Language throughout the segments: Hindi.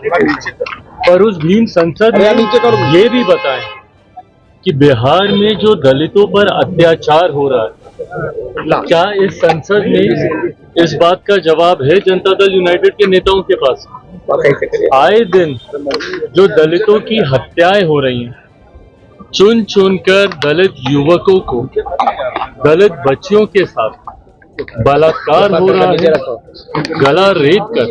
पर उस भीम संसद में ये भी बताएं कि बिहार में जो दलितों पर अत्याचार हो रहा है, क्या इस संसद में इस बात का जवाब है जनता दल यूनाइटेड के नेताओं के पास? आए दिन जो दलितों की हत्याएं हो रही हैं, चुन चुनकर दलित युवकों को, दलित बच्चियों के साथ बलात्कार हो रहा है, गला रेत कर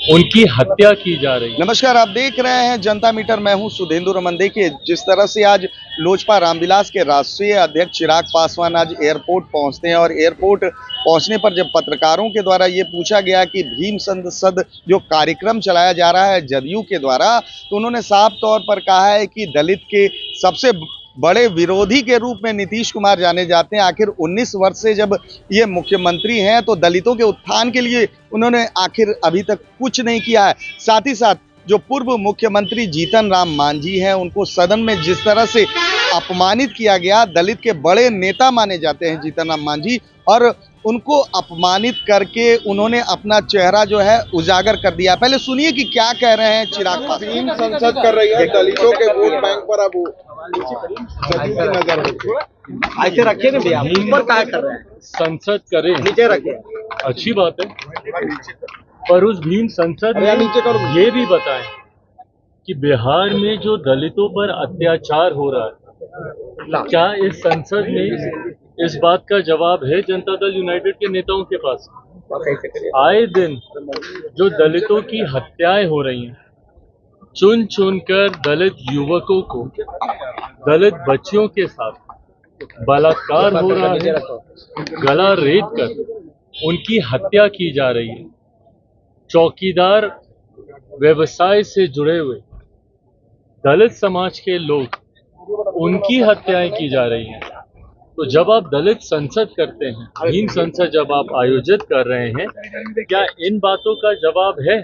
उनकी हत्या की जा रही है। नमस्कार, आप देख रहे हैं जनता मीटर। मैं हूं सुधेंदु रमन। देखिए, जिस तरह से आज लोजपा रामविलास के राष्ट्रीय अध्यक्ष चिराग पासवान आज एयरपोर्ट पहुंचते हैं और एयरपोर्ट पहुंचने पर जब पत्रकारों के द्वारा ये पूछा गया कि भीम संसद जो कार्यक्रम चलाया जा रहा है जदयू के द्वारा, तो उन्होंने साफ तौर पर कहा है कि दलित के सबसे बड़े विरोधी के रूप में नीतीश कुमार जाने जाते हैं। आखिर 19 वर्ष से जब ये मुख्यमंत्री हैं तो दलितों के उत्थान के लिए उन्होंने आखिर अभी तक कुछ नहीं किया है। साथ ही साथ जो पूर्व मुख्यमंत्री जीतन राम मांझी हैं, उनको सदन में जिस तरह से अपमानित किया गया, दलित के बड़े नेता माने जाते हैं जीतन राम मांझी, और उनको अपमानित करके उन्होंने अपना चेहरा जो है उजागर कर दिया। पहले सुनिए कि क्या कह रहे हैं चिराग पासवान। संसद कर रही है, दलितों के वोट बैंक पर अब ऐसे रखिए ना भैया, ऊपर क्या कर रहे हैं? संसद करें, नीचे रखिए, अच्छी बात है, पर उस भीम संसद में ये भी बताएं कि बिहार में जो दलितों पर अत्याचार हो रहा है, क्या इस संसद में इस बात का जवाब है जनता दल यूनाइटेड के नेताओं के पास? आए दिन जो दलितों की हत्याएं हो रही हैं, चुन चुनकर दलित युवकों को, दलित बच्चियों के साथ बलात्कार हो रहा है, गला रेत कर उनकी हत्या की जा रही है। चौकीदार व्यवसाय से जुड़े हुए दलित समाज के लोग, उनकी हत्याएं की जा रही हैं। तो जब आप दलित संसद करते हैं, भीम संसद जब आप आयोजित कर रहे हैं, क्या इन बातों का जवाब है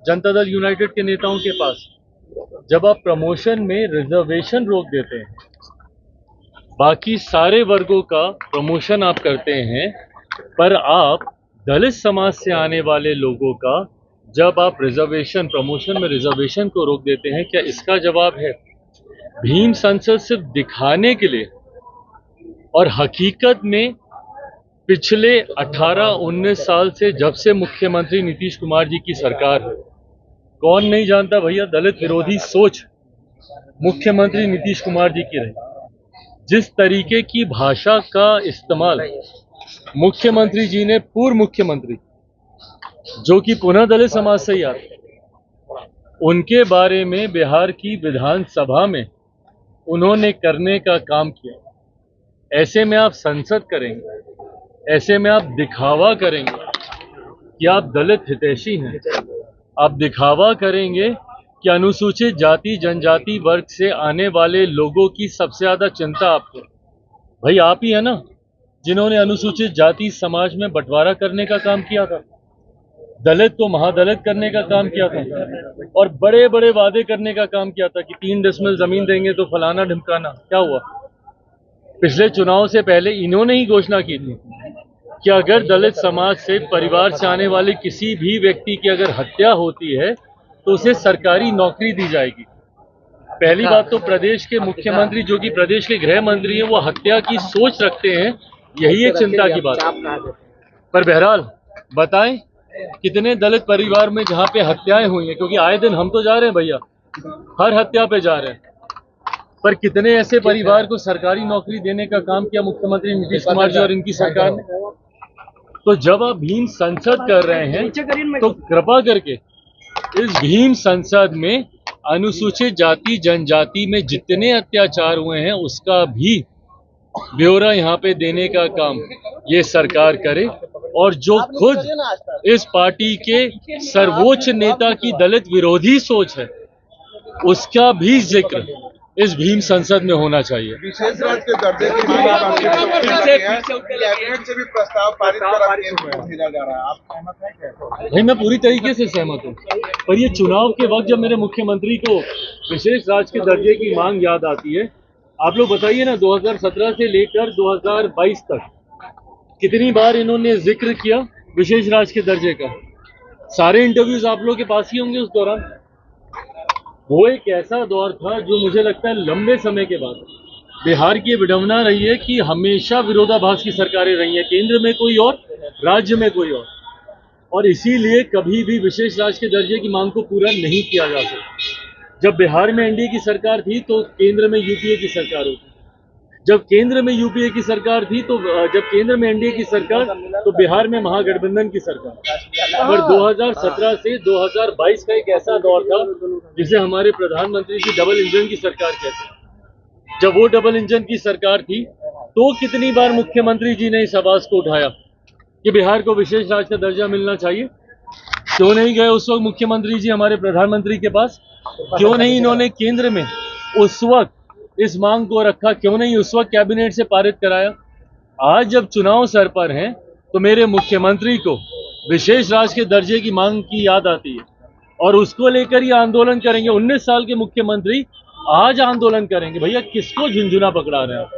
जनता दल यूनाइटेड के नेताओं के पास? जब आप प्रमोशन में रिजर्वेशन रोक देते हैं, बाकी सारे वर्गों का प्रमोशन आप करते हैं, पर आप दलित समाज से आने वाले लोगों का जब आप रिजर्वेशन, प्रमोशन में रिजर्वेशन को रोक देते हैं, क्या इसका जवाब है? भीम संसद सिर्फ दिखाने के लिए, और हकीकत में पिछले 18-19 साल से जब से मुख्यमंत्री नीतीश कुमार जी की सरकार है, कौन नहीं जानता भैया, दलित विरोधी सोच मुख्यमंत्री नीतीश कुमार जी की रही। जिस तरीके की भाषा का इस्तेमाल मुख्यमंत्री जी ने, पूर्व मुख्यमंत्री जो कि पुनः दलित समाज से ही आते, उनके बारे में बिहार की विधानसभा में उन्होंने करने का काम किया, ऐसे में आप संसद करेंगे, ऐसे में आप दिखावा करेंगे कि आप दलित हितैषी हैं, आप दिखावा करेंगे कि अनुसूचित जाति जनजाति वर्ग से आने वाले लोगों की सबसे ज्यादा चिंता आपको। भाई आप ही है ना जिन्होंने अनुसूचित जाति समाज में बंटवारा करने का काम किया था, दलित को महादलित करने का काम किया था, और बड़े बड़े वादे करने का काम किया था कि 3 डेसिमल जमीन देंगे तो फलाना ढिमकाना। क्या हुआ? पिछले चुनाव से पहले इन्होंने ही घोषणा की थी कि अगर दलित समाज से, परिवार से आने वाले किसी भी व्यक्ति की अगर हत्या होती है तो उसे सरकारी नौकरी दी जाएगी। पहली बात तो प्रदेश के मुख्यमंत्री जो कि प्रदेश के गृह मंत्री हैं, वो हत्या की सोच रखते हैं, यही एक चिंता की बात है। पर बहरहाल बताएं कितने दलित परिवार में जहां पे हत्याएं हुई हैं, क्योंकि आए दिन हम तो जा रहे हैं भैया, हर हत्या पे जा रहे हैं, पर कितने ऐसे परिवार को सरकारी नौकरी देने का काम किया मुख्यमंत्री नीतीश कुमार जी और इनकी सरकार ने? तो जब आप भीम संसद कर रहे हैं तो कृपा करके इस भीम संसद में अनुसूचित जाति जनजाति में जितने अत्याचार हुए हैं उसका भी ब्यौरा यहाँ पे देने का काम ये सरकार करे, और जो खुद इस पार्टी के सर्वोच्च नेता की दलित विरोधी सोच है उसका भी जिक्र इस भीम संसद में होना चाहिए। विशेष राज्य के दर्जे की मांग कैबिनेट से भी प्रस्ताव पारित कर भेजा जा रहा है, आप सहमत हैं क्या? भाई मैं पूरी तरीके से सहमत हूँ, पर ये चुनाव के वक्त जब मेरे मुख्यमंत्री को विशेष राज्य के दर्जे की मांग याद आती है, आप लोग बताइए ना, 2017 से लेकर 2022 तक कितनी बार इन्होंने जिक्र किया विशेष राज्य के दर्जे का? सारे इंटरव्यूज आप लोग के पास ही होंगे उस दौरान। वो एक ऐसा दौर था जो मुझे लगता है लंबे समय के बाद बिहार की विडंबना रही है कि हमेशा विरोधाभास की सरकारें रही हैं, केंद्र में कोई और, राज्य में कोई और इसीलिए कभी भी विशेष राज्य के दर्जे की मांग को पूरा नहीं किया जा सकता। जब बिहार में एनडीए की सरकार थी तो केंद्र में यूपीए की सरकार होती, जब केंद्र में यूपीए की सरकार थी तो जब केंद्र में एनडीए की सरकार तो बिहार में महागठबंधन की सरकार। पर 2017 से 2022 का एक ऐसा दौर था जिसे हमारे प्रधानमंत्री जी डबल इंजन की सरकार कहते हैं। जब वो डबल इंजन की सरकार थी तो कितनी बार मुख्यमंत्री जी ने इस आवाज को उठाया कि बिहार को विशेष राज्य का दर्जा मिलना चाहिए। क्यों नहीं गए उस वक्त मुख्यमंत्री जी हमारे प्रधानमंत्री के पास? क्यों नहीं इन्होंने केंद्र में उस वक्त इस मांग को रखा? क्यों नहीं उस वक्त कैबिनेट से पारित कराया? आज जब चुनाव सर पर हैं तो मेरे मुख्यमंत्री को विशेष राज्य के दर्जे की मांग की याद आती है और उसको लेकर ये आंदोलन करेंगे। 19 साल के मुख्यमंत्री आज आंदोलन करेंगे। भैया किसको झुंझुना पकड़ा रहे हैं आप?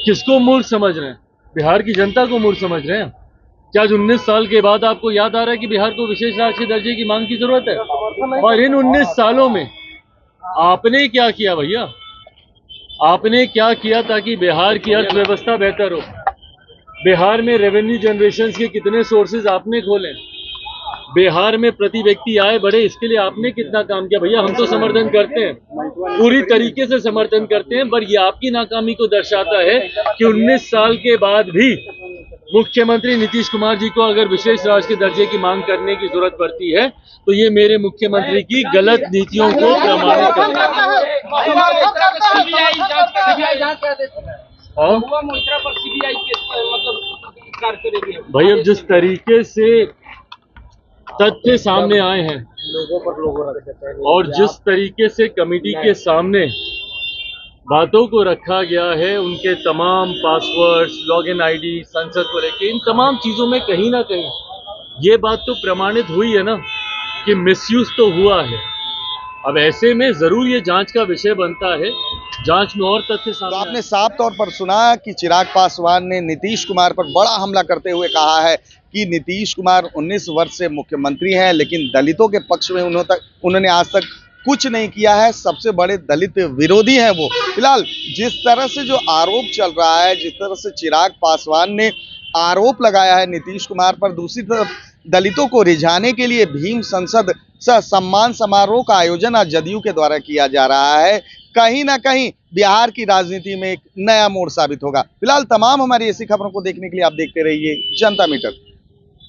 किसको मूर्ख समझ रहे हैं? बिहार की जनता को मूर्ख समझ रहे हैं? क्या 19 साल के बाद आपको याद आ रहा है कि बिहार को विशेष राज्य के दर्जे की मांग की जरूरत है? और इन 19 सालों में आपने क्या किया भैया? आपने क्या किया ताकि बिहार की अर्थव्यवस्था बेहतर हो? बिहार में रेवेन्यू जनरेशन के कितने सोर्सेज आपने खोले? बिहार में प्रति व्यक्ति आय बढ़े, इसके लिए आपने कितना काम किया? भैया हम तो समर्थन करते हैं, पूरी तरीके से समर्थन करते हैं, पर ये आपकी नाकामी को दर्शाता है कि 19 साल के बाद भी मुख्यमंत्री नीतीश कुमार जी को अगर विशेष राज्य के दर्जे की मांग करने की जरूरत पड़ती है तो ये मेरे मुख्यमंत्री की गलत नीतियों को प्रमाणित करता है। भाई अब जिस तरीके से तथ्य सामने आए हैं और जिस तरीके से कमेटी के सामने बातों को रखा गया है, उनके तमाम पासवर्ड्स, लॉगिन आईडी, संसद को लेकर इन तमाम चीजों में कहीं ना कहीं ये बात तो प्रमाणित हुई है ना कि मिसयूज तो हुआ है। अब ऐसे में जरूर ये जांच का विषय बनता है, जांच में और तथ्य सामने। तो आपने साफ तौर पर सुना कि चिराग पासवान ने नीतीश कुमार पर बड़ा हमला करते हुए कहा है कि नीतीश कुमार 19 वर्ष से मुख्यमंत्री हैं, लेकिन दलितों के पक्ष में उन्होंने आज तक कुछ नहीं किया है। सबसे बड़े दलित विरोधी हैं वो। फिलहाल जिस तरह से जो आरोप चल रहा है, जिस तरह से चिराग पासवान ने आरोप लगाया है नीतीश कुमार पर, दूसरी तरफ दलितों को रिझाने के लिए भीम संसद सम्मान समारोह का आयोजन आज जदयू के द्वारा किया जा रहा है, कहीं ना कहीं बिहार की राजनीति में एक नया मोड़ साबित होगा। फिलहाल तमाम हमारी ऐसी खबरों को देखने के लिए आप देखते रहिए जनता मीटर।